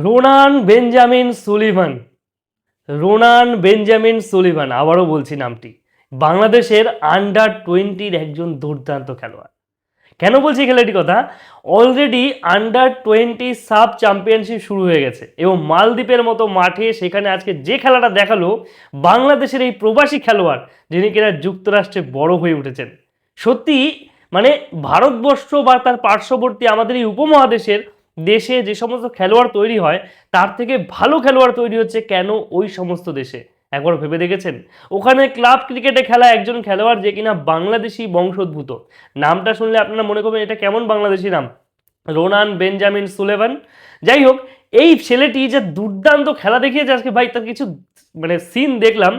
Ronan Benjamin Sullivan. Ronan Benjamin Sullivan, আবারও বলছি নামটি, বাংলাদেশের আন্ডার 20 একজন দুর্দান্ত খেলোয়াড়। কেন বলছি খেলাটির কথা? অলরেডি আন্ডার 20 সাব চ্যাম্পিয়নশিপ শুরু হয়ে গেছে এবং মালদ্বীপের মতো মাঠে সেখানে আজকে যে খেলাটা দেখালো বাংলাদেশের এই প্রবাসী খেলোয়াড়, যিনি কিনা যুক্তরাষ্ট্রে বড় হয়ে উঠেছেন। সত্যি মানে ভারতবর্ষ বা তার পার্শ্ববর্তী আমাদের এই উপমহাদেশের দেশে যে সমস্ত খেলোয়াড় তৈরি হয় তার থেকে ভালো খেলোয়াড় তৈরি হচ্ছে কেন ওই সমস্ত দেশে? একবার ভেবে দেখেছেন? ওখানে ক্লাব ক্রিকেটে খেলা একজন খেলোয়াড় যে কিনা বাংলাদেশি বংশোদ্ভূত, নামটা শুনলে আপনারা মনে করবেন এটা কেমন বাংলাদেশি নাম, রোনান বেঞ্জামিন সুলেভান। যাই হোক, এই ছেলেটি যে দুর্দান্ত খেলা দেখিয়েছে আজকে ভাই, তার কিছু মানে সিন দেখলাম,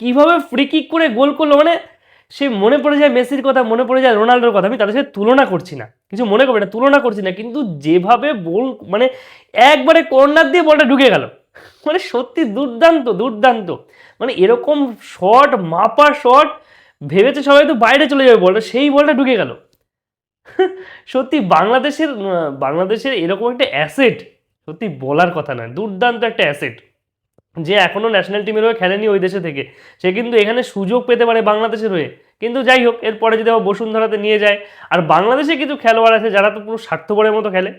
কিভাবে ফ্রি কিক করে গোল করলো, মানে সে মনে পড়ে যায় মেসির কথা, মনে পড়ে যায় রোনাল্ডোর কথা। আমি তাদের সাথে তুলনা করছি না, কিছু মনে করবে না, তুলনা করছি না, কিন্তু যেভাবে বল মানে একবারে কর্নার দিয়ে বলটা ঢুকে গেল, মানে সত্যি দুর্দান্ত দুর্দান্ত। মানে এরকম শট, মাপা শট, ভেবেছে সবাই তো বাইরে চলে যাবে বলটা, সেই বলটা ঢুকে গেল। সত্যি বাংলাদেশের এরকম একটা অ্যাসেট সত্যি বলার কথা নয়, দুর্দান্ত একটা অ্যাসেট, যে এখনো ন্যাশনাল টিমের হয়ে খেলেনি ওই দেশে থেকে, সে কিন্তু এখানে সুযোগ পেতে পারে বাংলাদেশের হয়ে। কিন্তু যাই হোক, এরপরে যদি আবার বসুন্ধরাতে নিয়ে যায়। আর বাংলাদেশে কিছু খেলোয়াড় আছে যারা তো পুরো স্বার্থপরের মতো খেলে।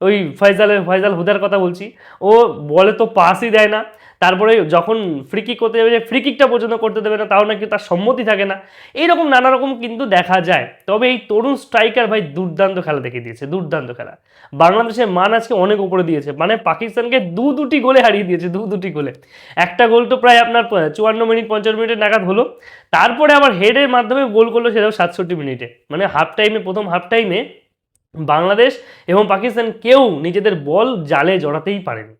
ওই ফয়জাল হুদার কথা বলছি, ও বলে তো পাসই দেয় না, তারপরে যখন ফ্রি কিক করতে যাবে ফ্রি কিকটা পর্যন্ত করতে দেবে না, তাও নাকি তার সম্মতি থাকে না। এইরকম নানা রকম কিন্তু দেখা যায়। তবে এই তরুণ স্ট্রাইকার ভাই দুর্দান্ত খেলা দেখিয়ে দিয়েছে, দুর্দান্ত খেলা। বাংলাদেশের মান আজকে অনেক উপরে দিয়েছে, মানে পাকিস্তানকে দুটি গোলে হারিয়ে দিয়েছে, দুটি গোলে। একটা গোল তো প্রায় আপনার 54 মিনিট 50 মিনিটের নাগাদ হলো, তারপরে আবার হেডের মাধ্যমে গোল করলো, সেটাও 67 মিনিটে। মানে প্রথম হাফ টাইমে বাংলাদেশ এবং পাকিস্তান কেউ নিজেদের বল জালে জড়াতেই পারেনি,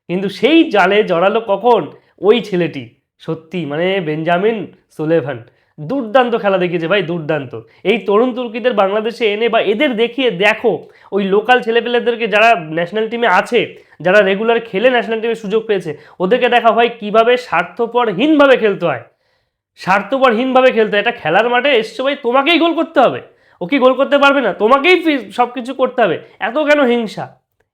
কিন্তু সেই জালে জড়ালো কখন? ওই ছেলেটি। সত্যি মানে বেঞ্জামিন সুলেভান দুর্দান্ত খেলা দেখিয়েছে ভাই, দুর্দান্ত। এই তরুণ তুর্কিদের বাংলাদেশে এনে বা এদের দেখিয়ে দেখো ওই লোকাল ছেলেপেলেদেরকে যারা ন্যাশনাল টিমে আছে, যারা রেগুলার খেলে ন্যাশনাল টিমে সুযোগ পেয়েছে, ওদেরকে দেখা হয় কিভাবে স্বার্থপরহীনভাবে খেলতে হয়। স্বার্থপরহীনভাবে খেলতে হয়। এটা খেলার মাঠে এসছে ভাই, তোমাকেই গোল করতে হবে, ও কি গোল করতে পারবে না? তোমাকেই সব কিছু করতে হবে, এত কেন হিংসা?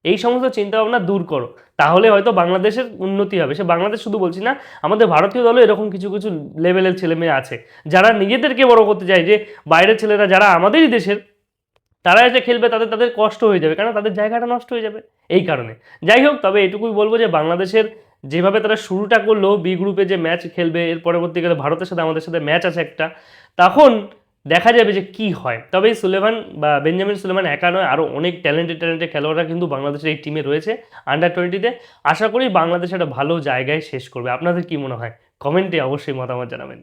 এই সমস্ত চিন্তাভাবনা দূর করো, তাহলে হয়তো বাংলাদেশের উন্নতি হবে। সে বাংলাদেশ শুধু বলছি না, আমাদের ভারতীয় দলও এরকম কিছু কিছু লেভেলের ছেলেমেয়ে আছে যারা নিজেদেরকে বড় করতে চায়, যে বাইরের ছেলেরা যারা আমাদেরই দেশের, তারা এসে খেলবে, তাদের কষ্ট হয়ে যাবে, কারণ তাদের জায়গাটা নষ্ট হয়ে যাবে এই কারণে। যাই হোক, তবে এটুকুই বলবো যে বাংলাদেশের যেভাবে তারা শুরুটা করলো, বি গ্রুপে যে ম্যাচ খেলবে, এর পরবর্তীকালে ভারতের সাথে আমাদের সাথে ম্যাচ আছে একটা, তখন দেখা যাবে যে কি হয়। তবে এই সুলেমান বা বেঞ্জামিন সুলেমান একা নয়, আরও অনেক ট্যালেন্টেড খেলোয়াড়রা কিন্তু বাংলাদেশের এই টিমে রয়েছে আন্ডার 20-তে। আশা করি বাংলাদেশ একটা ভালো জায়গায় শেষ করবে। আপনাদের কি মনে হয়? কমেন্টে অবশ্যই মতামত জানাবেন।